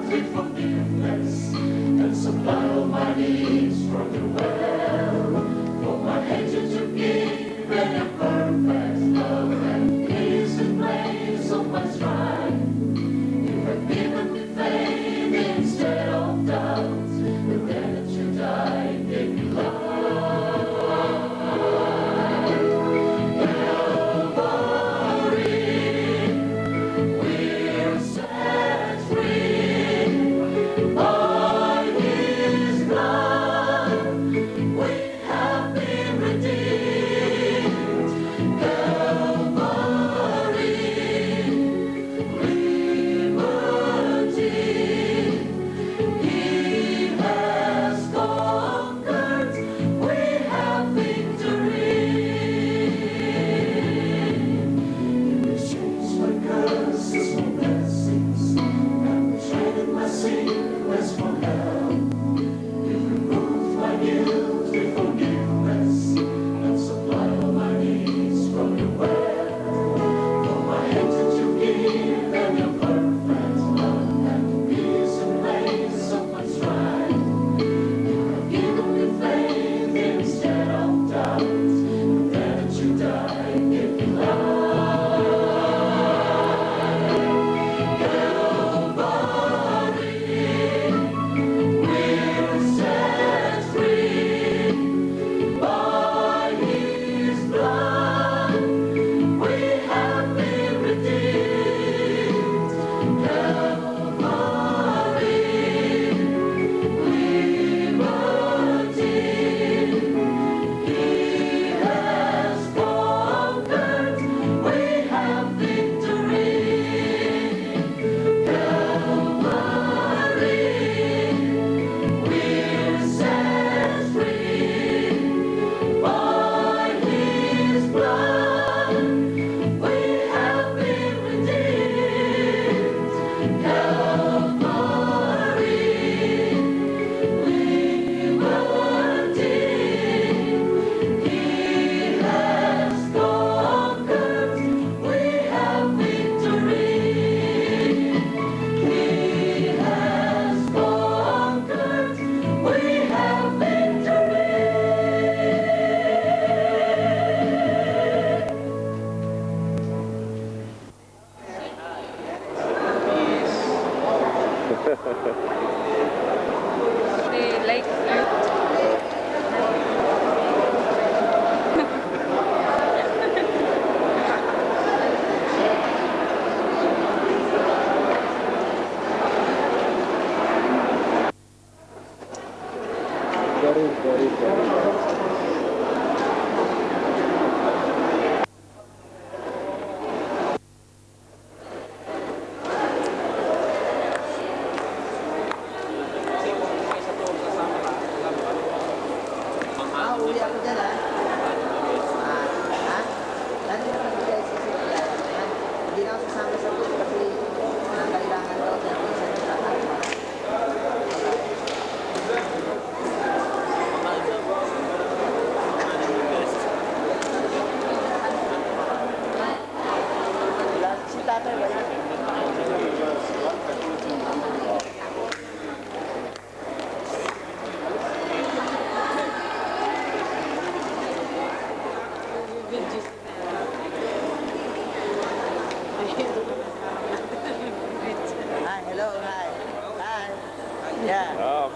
with forgiveness and supply all my needs from the well. For my angel to give and your perfect love and peace and grace of my strife. You have given me faith instead of doubt. The day that you died gave me life.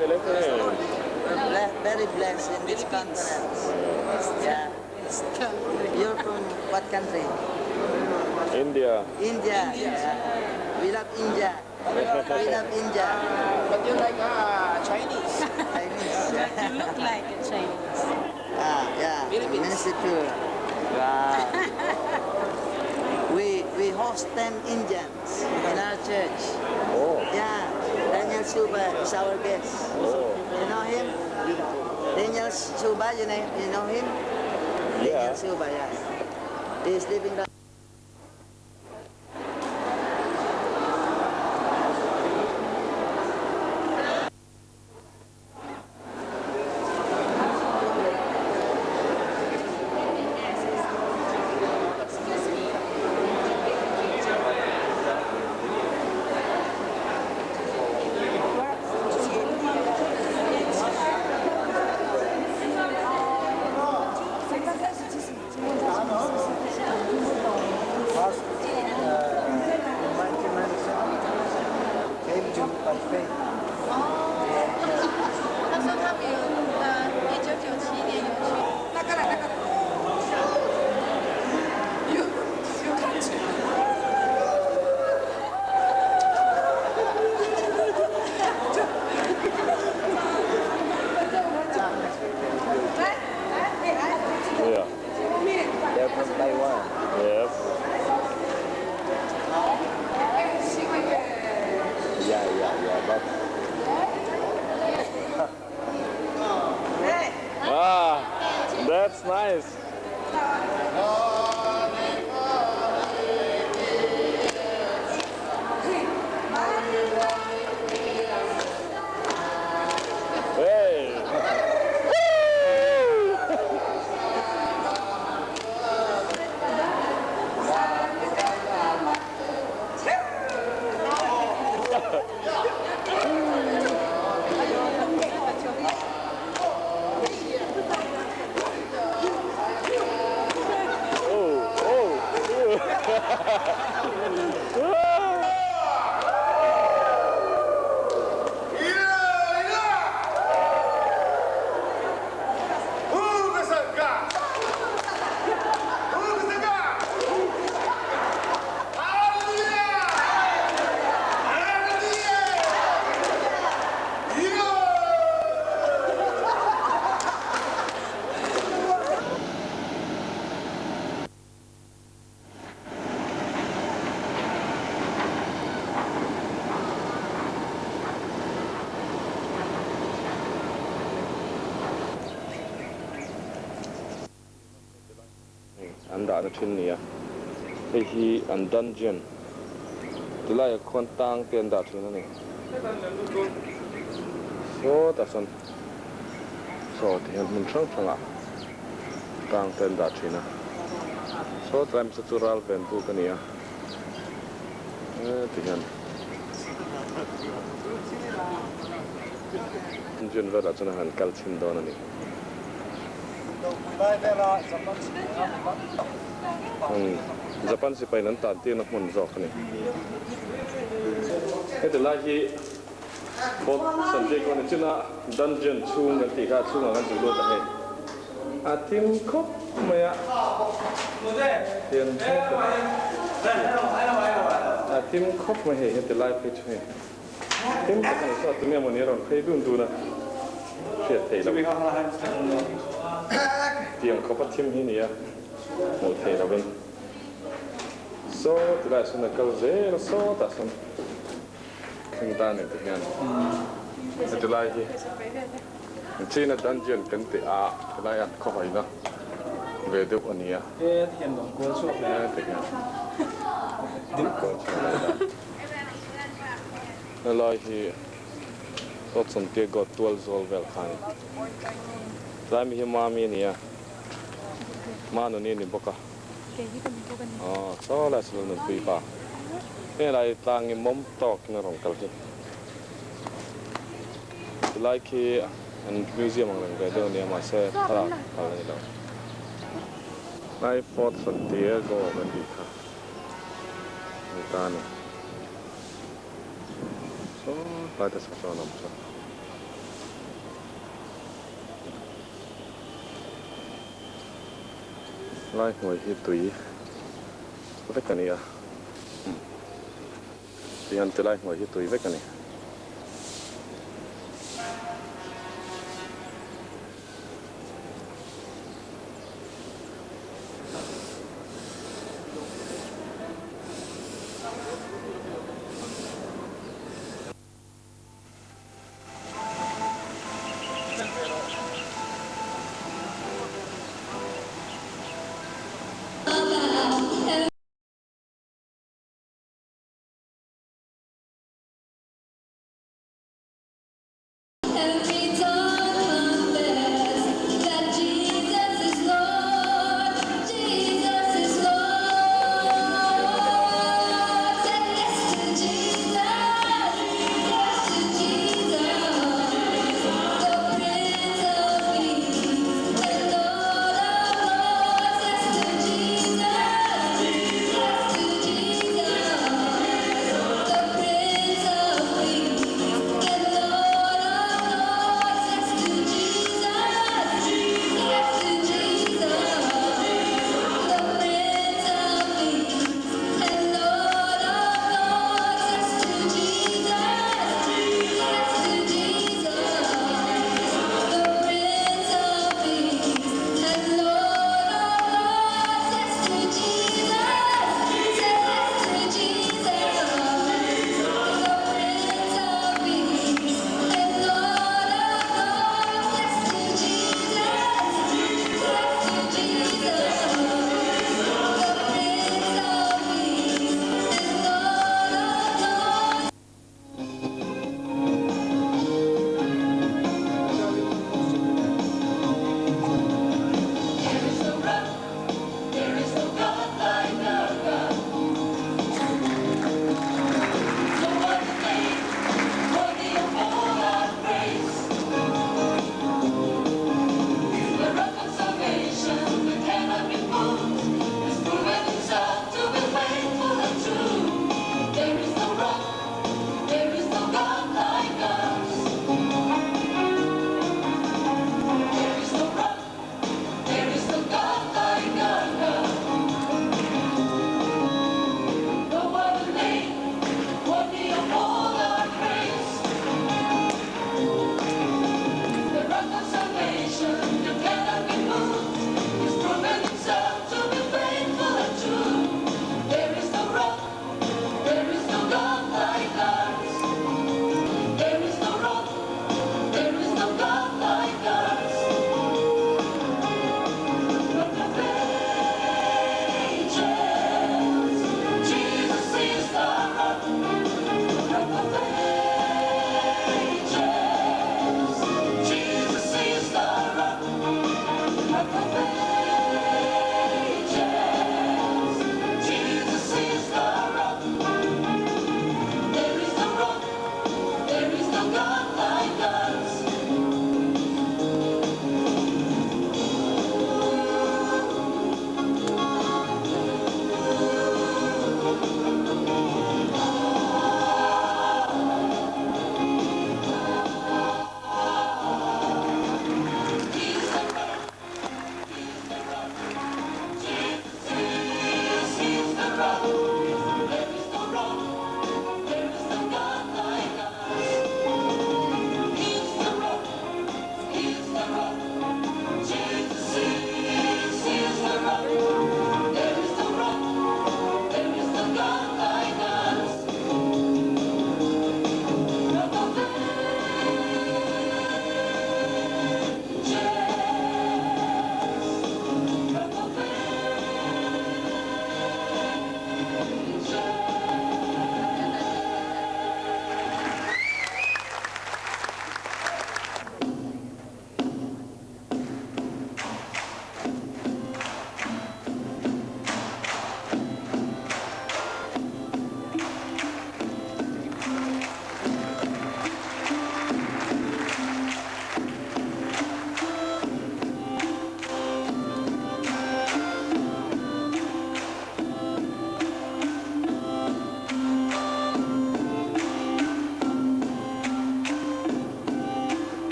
Philippines. Very blessed in this continent. Yeah. You're from what country? India. India. Yeah. We love India. We love India. But you like Chinese. Chinese. You look like a Chinese. Yeah. Philippines. Minister tour. Wow. We host 10 Indians in our church. Oh. Yeah. Daniel Suba is our guest. Oh. You know him? Daniel Suba, you know him? Yeah. Daniel Suba, yeah. He's living right. 就本费。他说他们1997年有去。那个。又看去。Yeah. They're from Taiwan. Yes. Yeah. That's nice. Hey. Anda na thin nia. Hi an dungeon. Tulai khon tang ten da thina ni. So ta san. So ti han mun thang thanga. Tang ten da thina. So tram sa tural pen tu ka nia. Ti han. Dungeon va da chana han kal chin don ani. Japan si pai nan tan ti na mun zok ni. He de la hi bot san je ko ni chuna dungeon chung kan ti ka chung kan ju lo ta he. A tim khop ma ya. Tiền a tim khop ma he de la pe chu he. Tim ka ni so tu me mo ni ron phei dun du na. Phiệt thei la. Tiang khop tim hi ni ya. Mo thei la ben. So tila suna kalze so ta sun kinta ne tihan tila hi china dungeon kan te a tila ya ko hoi na ve de onia e thian dong ko chu na tihan dim ko na lai hi tot sun te got 12 zol vel khan lai mi hi ma mi ni ya ma no ni boka so là sự nổi bật pa. Thế này tang im mom talk na rong kal hi. Like khi an museum ang về đâu ni ma se para kal ni lo. Lai Fort Santiago kan di kha. Ni ta ni. So lai ta sa so nam sa. Lai ngồi hi tui. Vết cái này à? Thì anh từ lại ngồi hi tui vết cái này.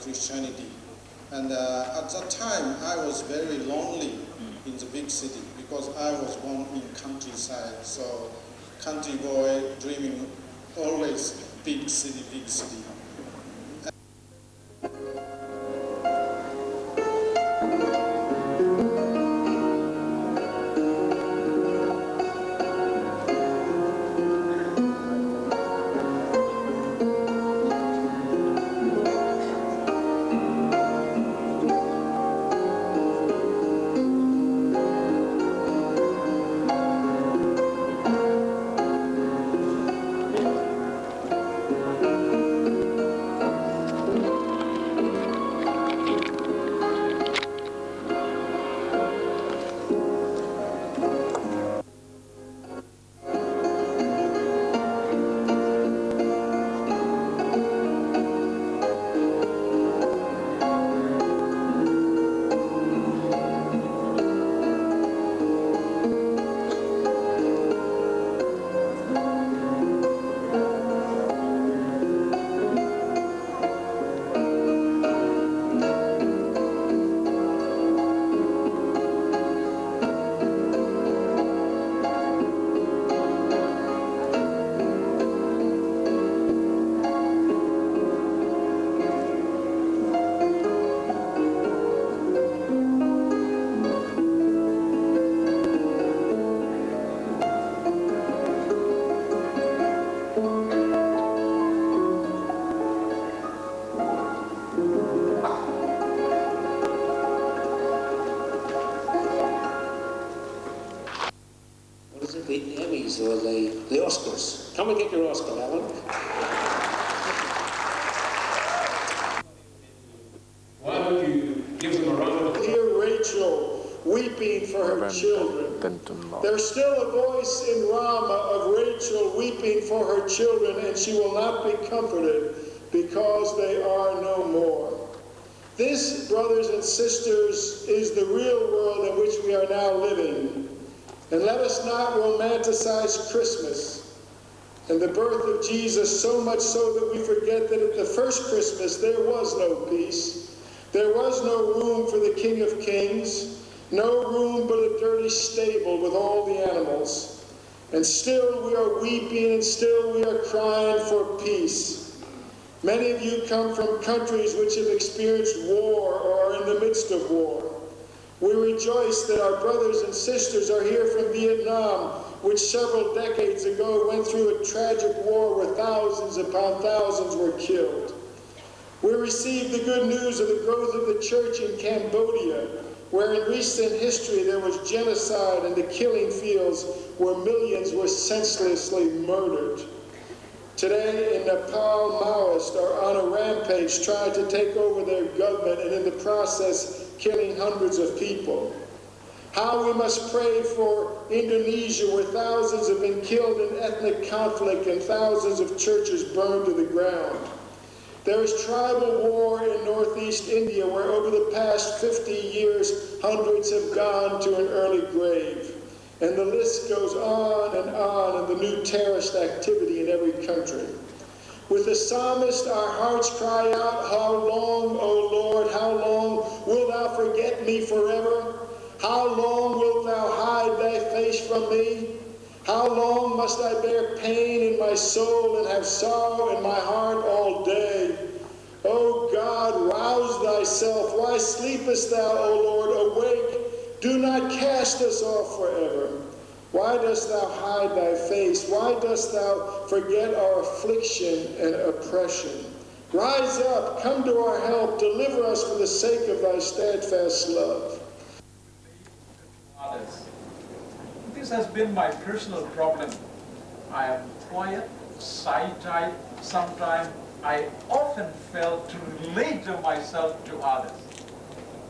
Christianity. And at that time, I was very lonely in the big city because I was born in countryside. So country boy dreaming always big city, big city. The Emmys or the Oscars. Come and get your Oscar, Alan. Why don't you give them a round of applause? Hear Rachel weeping for her children. There's still a voice in Ramah of Rachel weeping for her children, and she will not be comforted because they are no more. This, brothers and sisters, is the real world in which we are now living. And let us not romanticize Christmas and the birth of Jesus so much so that we forget that at the first Christmas there was no peace. There was no room for the King of Kings, no room but a dirty stable with all the animals. And still we are weeping and still we are crying for peace. Many of you come from countries which have experienced war or are in the midst of war. We rejoice that our brothers and sisters are here from Vietnam, which several decades ago went through a tragic war where thousands upon thousands were killed. We received the good news of the growth of the church in Cambodia, where in recent history there was genocide and the killing fields where millions were senselessly murdered. Today in Nepal, Maoists are on a rampage trying to take over their government and in the process killing hundreds of people. How we must pray for Indonesia, where thousands have been killed in ethnic conflict and thousands of churches burned to the ground. There is tribal war in northeast India, where over the past 50 years, hundreds have gone to an early grave. And the list goes on and the new terrorist activity in every country. With the psalmist, our hearts cry out, how long, O Lord, how long wilt thou forget me forever? How long wilt thou hide thy face from me? How long must I bear pain in my soul and have sorrow in my heart all day? O God, rouse thyself. Why sleepest thou, O Lord? Awake. Do not cast us off forever. Why dost thou hide thy face? Why dost thou forget our affliction and oppression? Rise up, come to our help, deliver us for the sake of thy steadfast love. This has been my personal problem. I am quiet, shy-type. Sometimes I often fail to relate to myself to others.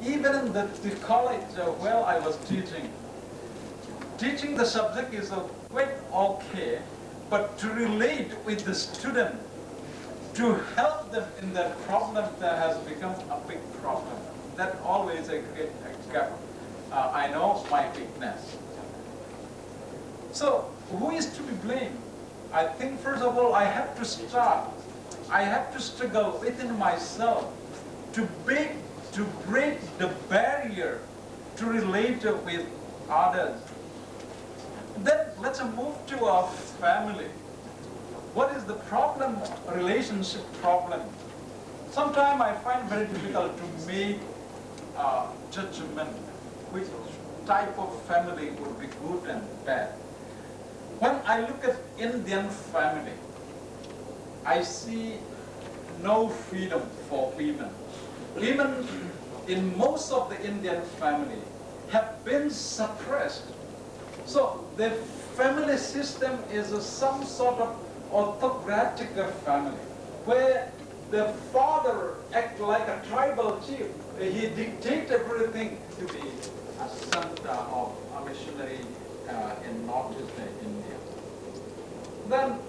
Even in the college where I was teaching the subject is quite okay, but to relate with the student, to help them in their problem, that has become a big problem. That always I know my weakness. So who is to be blamed? I think first of all I have to start. I have to struggle within myself to break the barrier to relate with others. Then let's move to our family. What is the problem, relationship problem? Sometimes I find very difficult to make judgment which type of family would be good and bad. When I look at Indian family, I see no freedom for women. Women in most of the Indian family have been suppressed. So the family system is some sort of autocratic family where the father acts like a tribal chief. He dictates everything to the son of a missionary in northeastern India. Then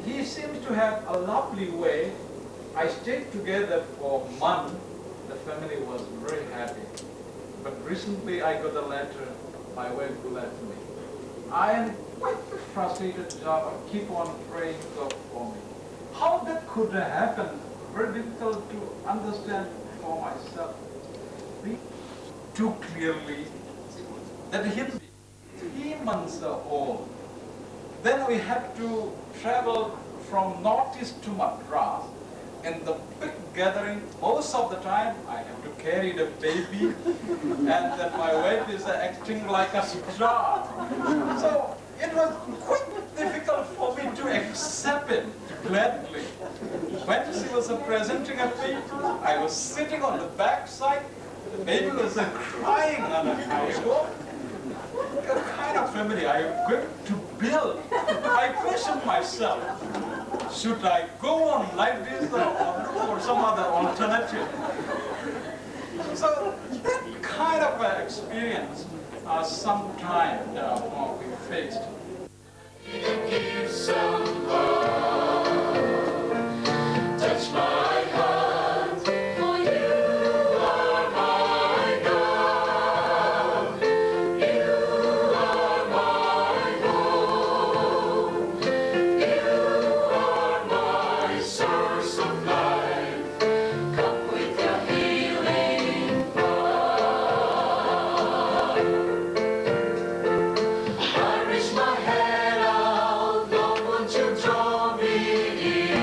he seems to have a lovely way. I stayed together for a month. The family was very happy. But recently I got a letter, my wife left me. I am quite frustrated, Java. Keep on praying God for me. How that could happen, very difficult to understand for myself. Too clearly that he's 3 months old. Then we had to travel from northeast to Madras. In the big gathering, most of the time I have to carry the baby, and then my wife is acting like a star. So it was quite difficult for me to accept it gladly. When she was presenting a baby, I was sitting on the back side. The baby was crying, and I go, what kind of family are you going to build? I questioned myself. Should I go on like this or look for some other alternative? So that kind of experience sometimes we faced. Give some love, touch my heart, for you are my God. You are my home. You are my source of life. Come with your healing power. I reach my hand out, Lord, won't you draw me in?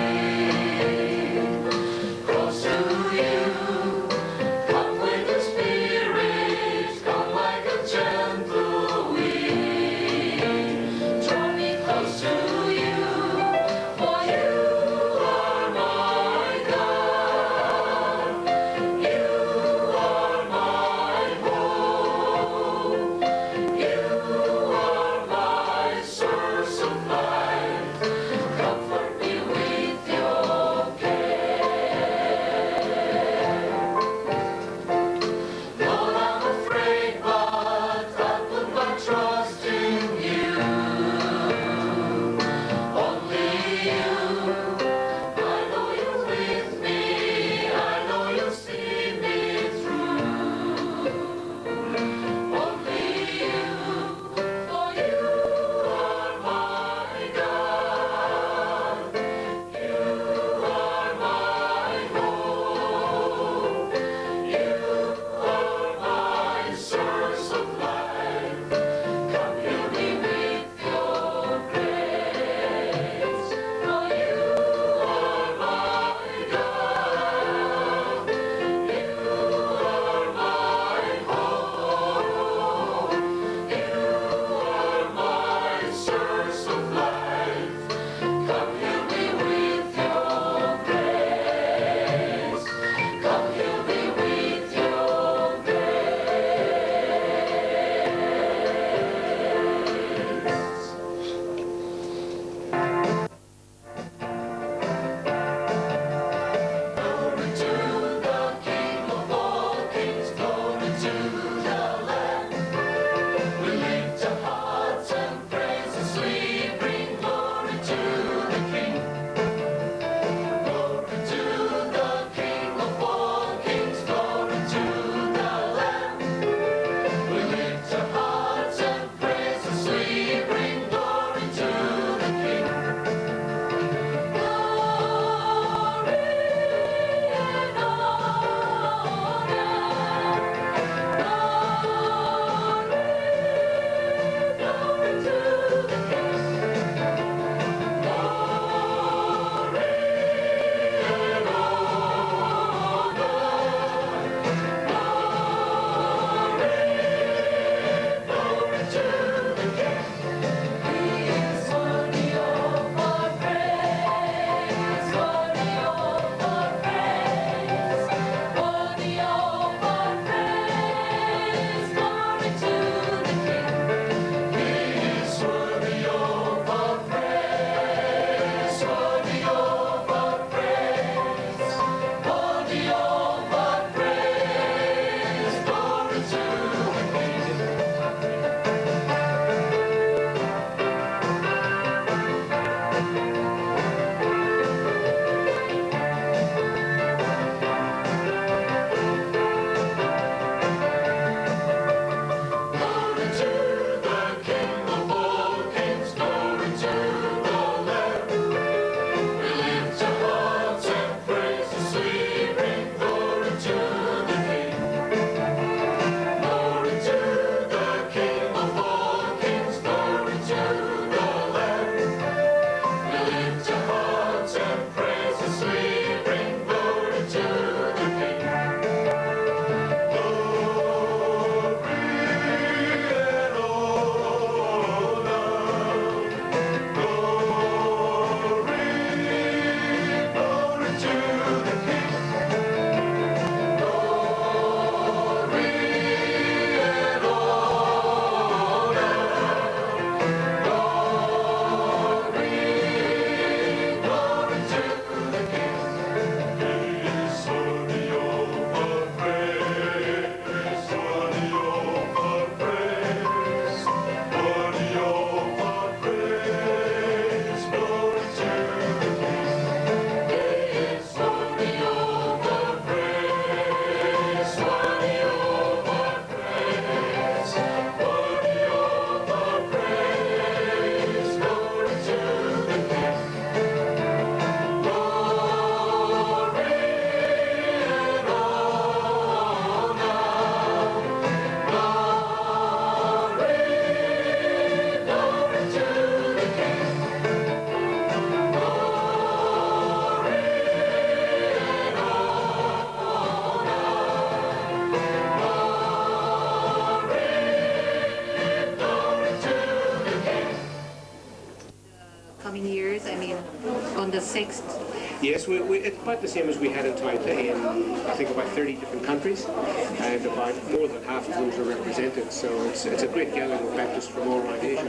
6th. Yes, it's about the same as we had in Taipei in, I think, about 30 different countries, and about more than half of those are represented. So it's a great gathering of Baptists from all around Asia.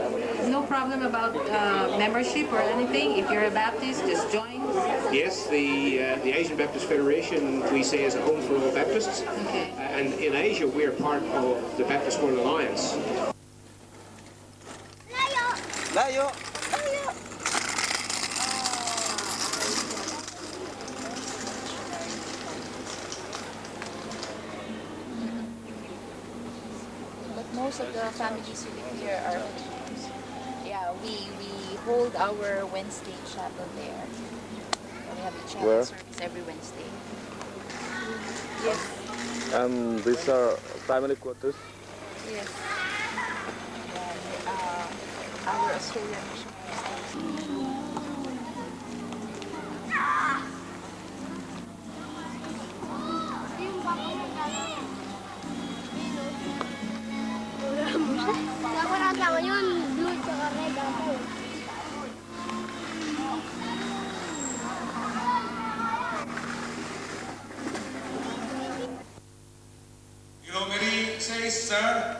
No problem about membership or anything. If you're a Baptist, just join. Yes, the Asian Baptist Federation, we say, is a home for all Baptists. Okay. And in Asia, we're part of the Baptist World Alliance. Layo! Most of the families who live here are Filipinos. Yeah, we hold our Wednesday chapel there. We have a chapel Where? service every Wednesday. Yes. And these are family quarters? Yes. Yeah, our Australian missionaries. Sama yun, blue tsaka red ako. You know, Mary says, sir.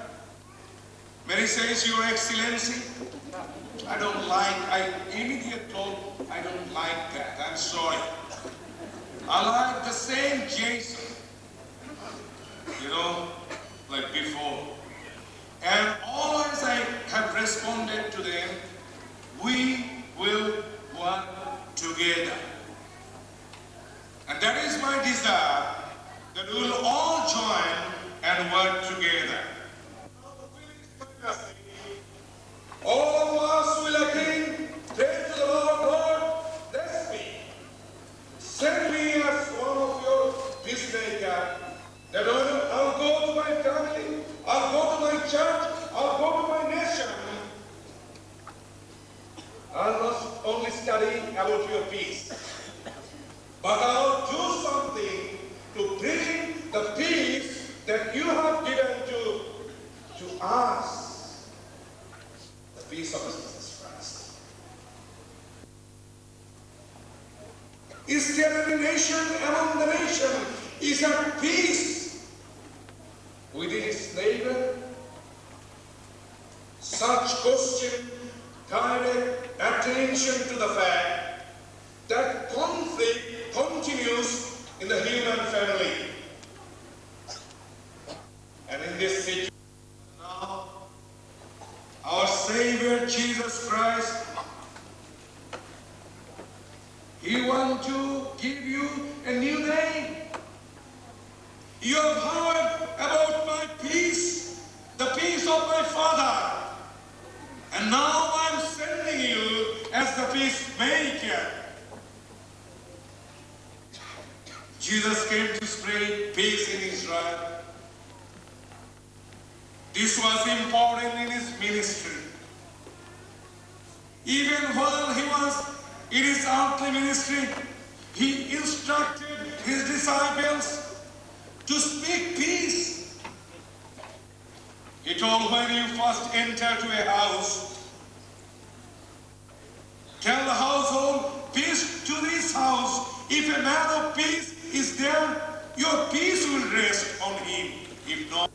Mary says, Your Excellency. I don't like, I immediately told, I don't like that. I'm sorry. I like the same Jason. You know, like before. And always I have responded to them, we will work together. And that is my desire, that we will all join and work together. All of us will again pray to the Lord, Lord, bless me. Send me as one of your peacemakers. That I'll go to my family, I'll go to my church, I'll go to my nation. I'll not only study about your peace, but I'll do something to bring the peace that you have given to us. The peace of Jesus Christ. Is there any nation among the nation is at peace within its neighbor? Such question direct attention to the fact that conflict continues in the human family. And in this situation now, our Savior Jesus Christ, He wants to give you a new name. You have heard about my peace, the peace of my Father. And now I'm sending you as the peacemaker. Jesus came to spread peace in Israel. This was important in his ministry. Even while he was in his earthly ministry, he instructed his disciples to speak peace. He told, when you first enter to a house, tell the household, peace to this house. If a man of peace is there, your peace will rest on him. If not,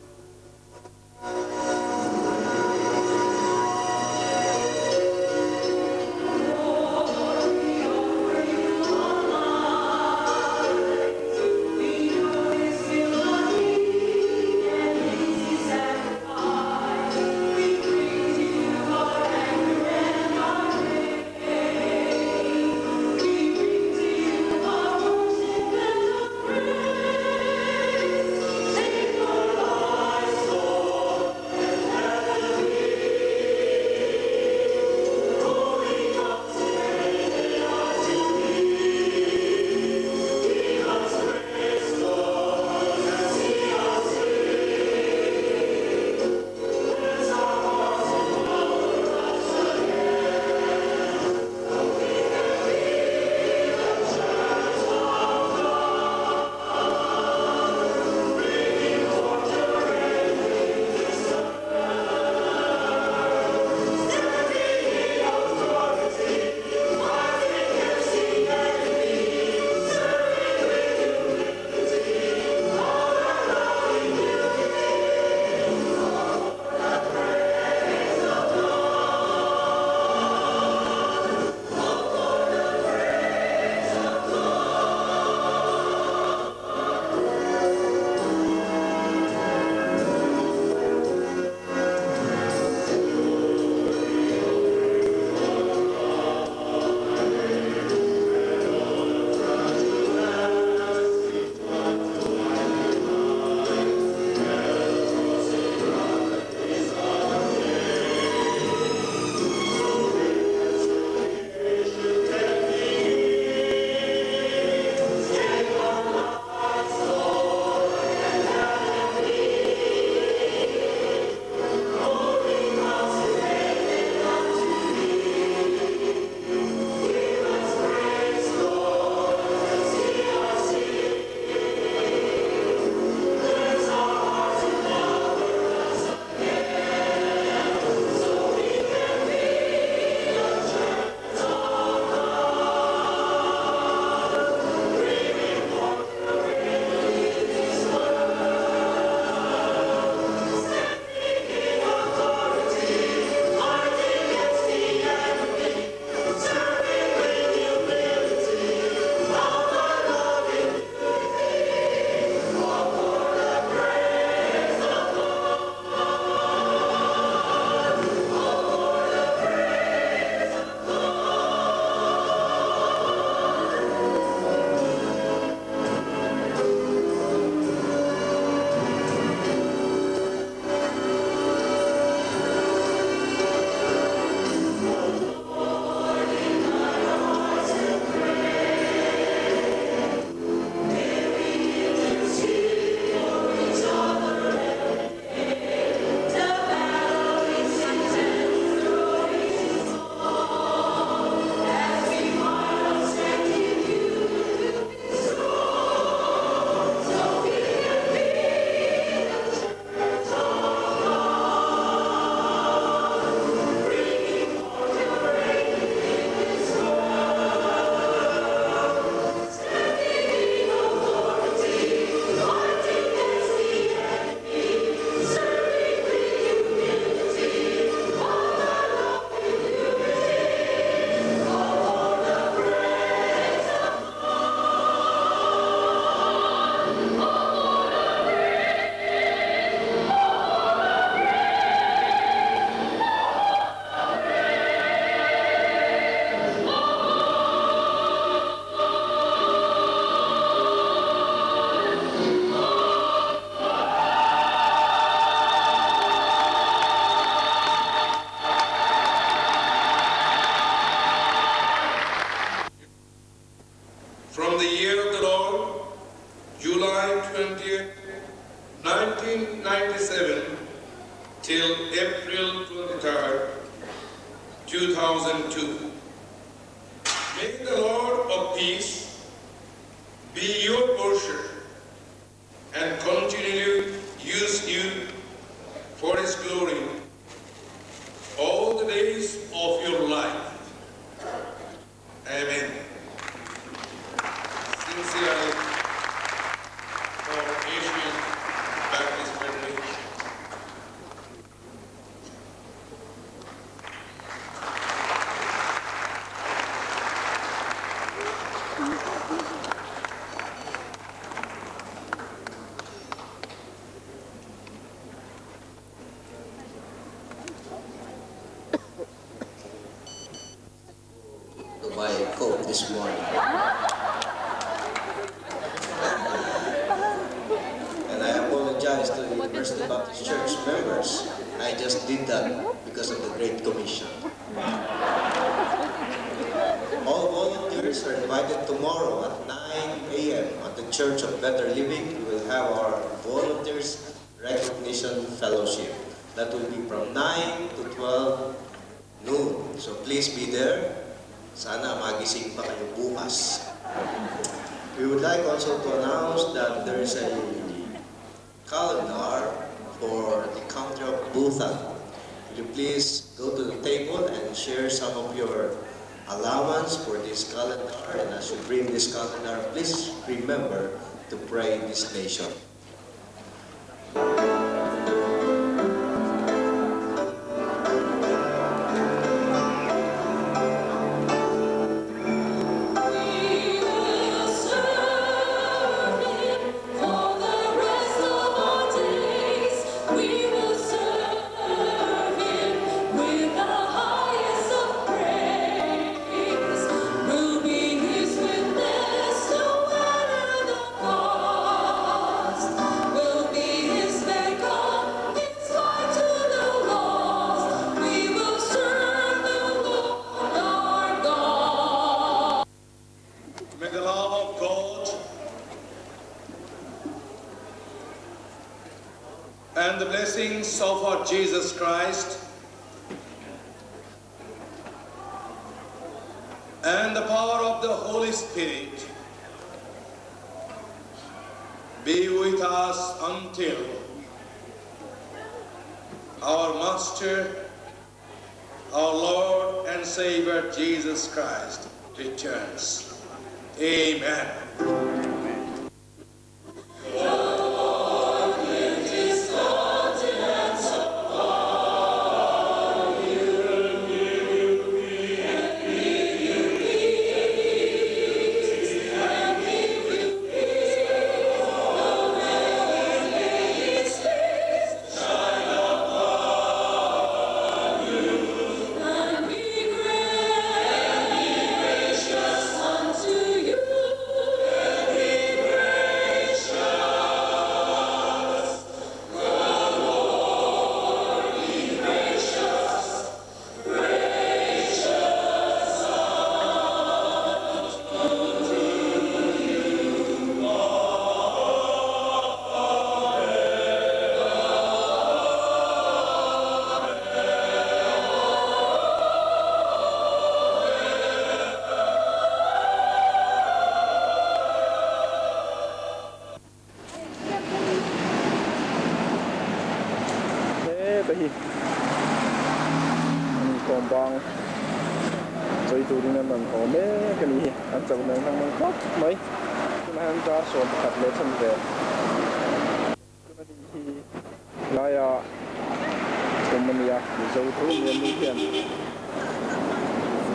1997 till April 23rd, 2002. May the Lord of peace be your portion and continue to use you for His glory all the days of your life. Amen. Sincerely, for Asian Baptist Federation. To buy a Coke this morning. And I apologize to the University Baptist Church members. I just did that because of the Great Commission. All volunteers are invited tomorrow at 9 a.m. at the Church of Better Living. We will have our Volunteers Recognition Fellowship. That will be from 9 to 12 noon. So please be there. Sana magising pa kayo bukas. We would like also to announce that there is a calendar for the country of Bhutan. Will you please go to the table and share some of your allowance for this calendar? And as you bring this calendar, please remember to pray this nation. And the blessings of our Jesus Christ and the power of the Holy Spirit be with us until our Master, our Lord and Savior Jesus Christ returns. Amen. Bang chơi tụi nên mình có mấy cái này anh chồng này thằng mình khóc mấy cái này anh cho số thật lấy chân về cái này thì lại của mình ya dấu thu miền núi hiền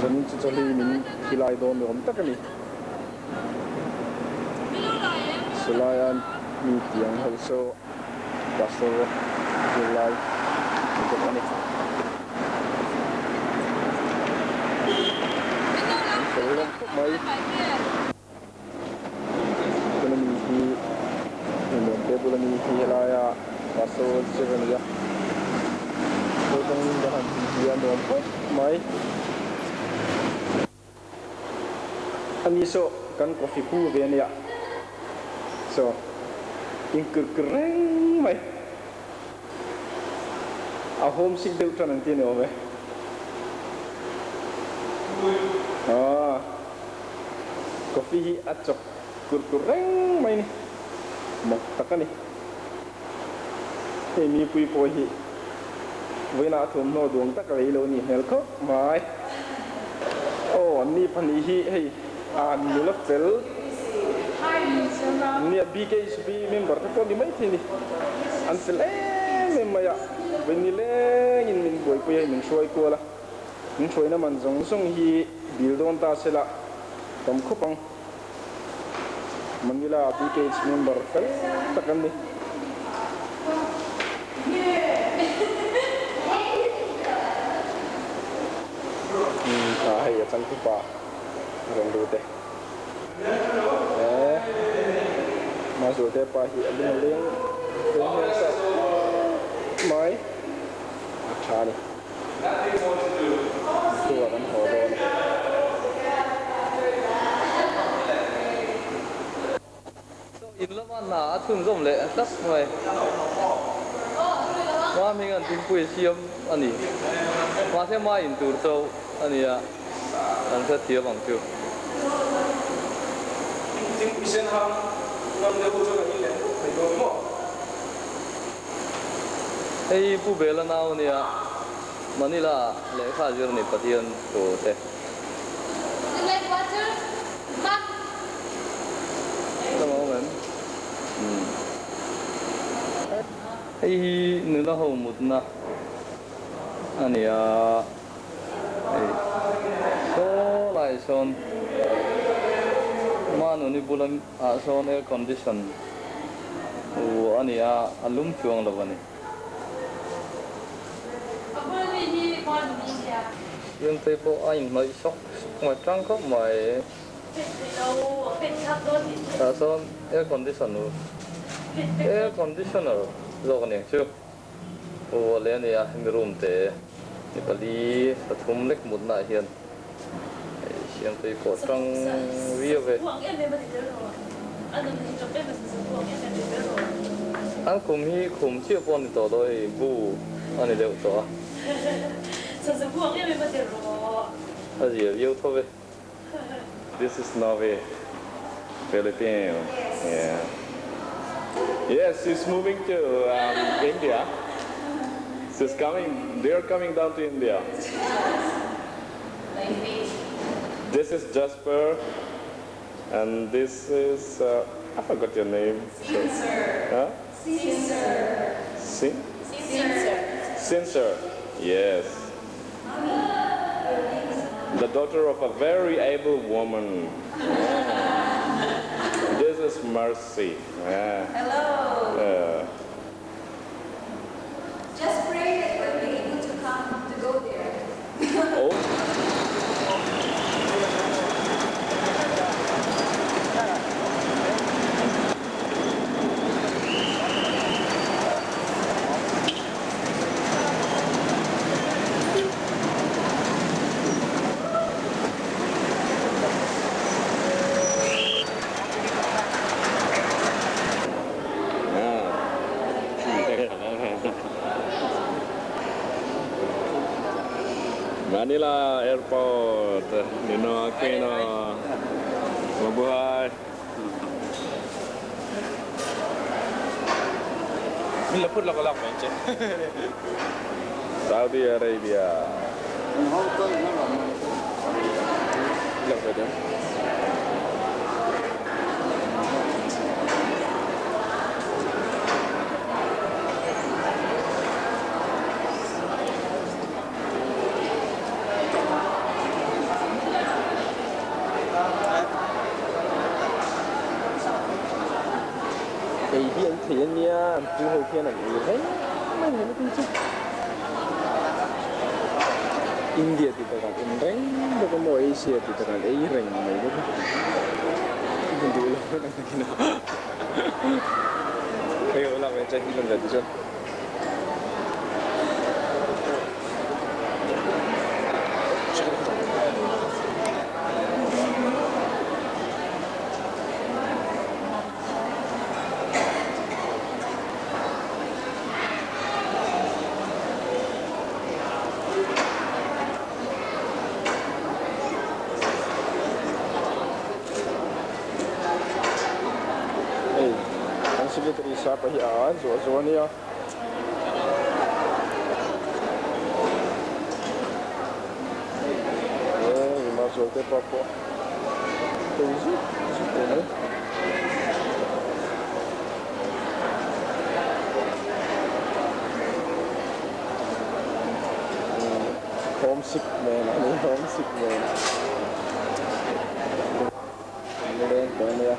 dân chỉ cho mình thì lại đồn được tất cả này số lại anh mi tiếng hậu số và số rồi lại cái này mấy bulan ini bulan ini lah masuk sebenarnya bukan bahan dia nombor mai ani so kan kopi pu ben ya so ingker keren ไหมเอาโฮมซิกเดือดนั่นที่เนี่ยไหมkopi acok kurkureng mai ni mok takani mi pui pohi wena thum no dong tak rei lo ni hel kho mai ni phani hi hei ni lo tel ni BKSB member ko ni mai thini an sele me maya veni le in min boi pui min shoi ko la min shoi na man jong song hi bil don ta sela tom khopang Manila Phillipines member kal takan ni hai ya chan pa rong do te ma so te pa hi alin leng leng sa mai acha ni tu kan ho do in lâm ăn nà thường rộng lệ tất rồi hoa mình ăn tin quỳ xiêm anh nhỉ hoa thêm mai in từ châu anh nhỉ anh sẽ thiếu bằng chưa tin quỳ sen ham năm nay hỗ trợ cái gì phải có không ấy phụ bề là nào nhỉ Manila lễ khai dương này phát hiện tổ thế hay nữa là hầu một na anh ấy số lại son mà nó đi bulan son air condition anh ấy alum chuang là vậy nhưng thấy bộ anh mới sốc ngoài trắng có mày son air conditioner rồi còn chưa lên này hình room thế thì bali thum lek một nãy hiện hiện tại có trong video về anh cùng chia phần thì tổ đôi bu anh ấy đều tổ cái gì yêu thôi this is Norway Philippines yeah. Yes, she's moving to India. They're coming down to India. This is Jasper, and this is, I forgot your name. Caesar. Huh? Caesar. Caesar. Yes. The daughter of a very able woman. This is Mercy. Yeah. Hello. Just pray that we'll be able to come to go there. Oh. Manila Airport, Nino Aquino, mabuhay. Lapot lang ko lang, Menche. Saudi Arabia. Hong Kong, Lang ka din. Thì anh nha, chú hồi kia là gì thế? Mấy người nó tin chứ? India thì ta còn reng, đâu có mọi Asia thì ta còn ấy reng này đó. Mình đi lâu nó đang thế nào? Bây giờ làm cái trái lần đầu tiên. siapa hian zo ni ya ma zo te papo tuzi ne homesick man ya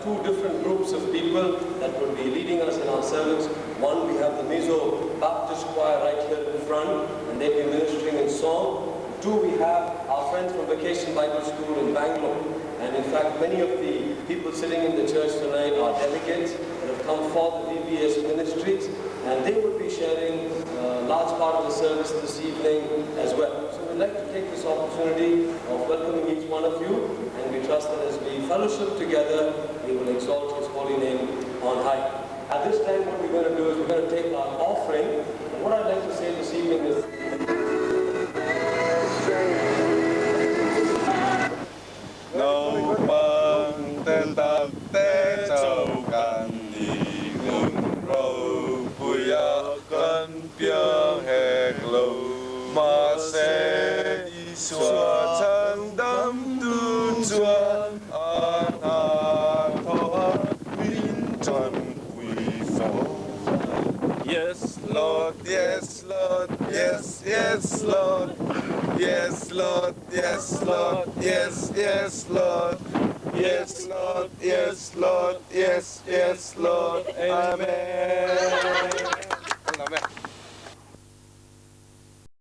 two different groups of people that will be leading us in our service. One, we have the Mizo Baptist Choir right here in front, and they'll be ministering in song. Two, we have our friends from Vacation Bible School in Bangalore. And in fact, many of the people sitting in the church tonight are delegates that have come for the VBS ministries, and they will be sharing a large part of the service this evening as well. So we'd like to take this opportunity of welcoming each one of you, and we trust that as we fellowship together, we will exalt His holy name on high. At this time, what we're going to do is we're going to take our offering, and what I'd like to say this evening is Yes, Lord, yes, Lord, yes, yes, Lord, yes, Lord, yes, Lord, yes, yes, Lord, yes, Lord, yes, Lord, yes, yes, Lord, amen.